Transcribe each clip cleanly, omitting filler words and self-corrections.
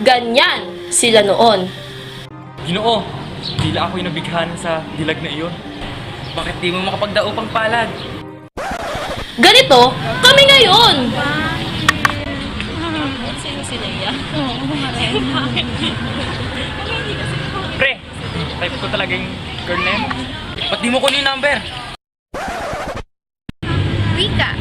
Ganyan sila noon. Ginoo, tila ako'y nabighanan sa dilag na iyon. Bakit di mo makapagdaupang palad? Ganito kami ngayon! Sino si Leia? Pre, type ko talagang girl na yun. Ba't di mo kunin yung number? Wika,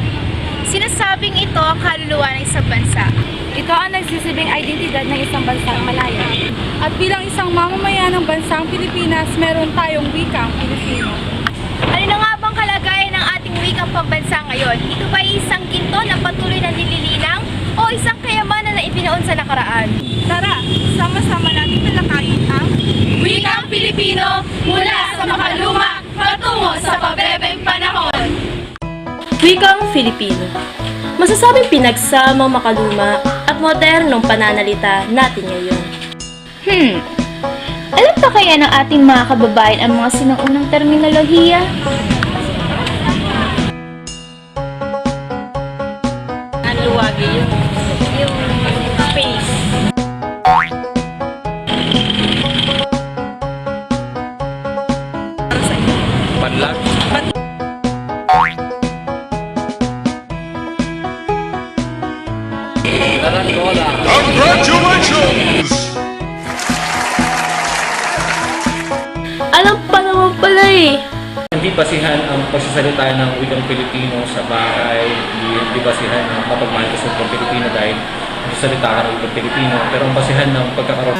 sinasabing ito ang kaluluwa ng isang bansa. Ito ang nagsisibing identidad ng isang bansang malaya. At bilang isang mamamayan ng bansang Pilipinas, meron tayong wikang Pilipino. Ano na nga bang kalagayan ng ating wikang pambansa ngayon? Ito ba ay isang ginto na patuloy na nililinang o isang kayamanan na ibinoon sa nakaraan? Tara, sama-sama natin talakayin ang Wikang Pilipino mula sa makaluma patungo sa pabebeng panahon. Wikang Filipino. Masasabing pinagsamang makaluma at modernong pananalita natin ngayon. Alam pa kaya ng ating mga kababayan ang mga sinuunang terminolohiya? Ang luwagi yung face. Panlag. Congratulations! Alam pa naman pala eh. Hindi basihan ang pagsasalita ng wikang Pilipino sa bahay, hindi basihan ng kapagmahal ka sa wikang Pilipino dahil nagsasalita ka ng wikang Pilipino, pero ang basihan ng pagkakaroon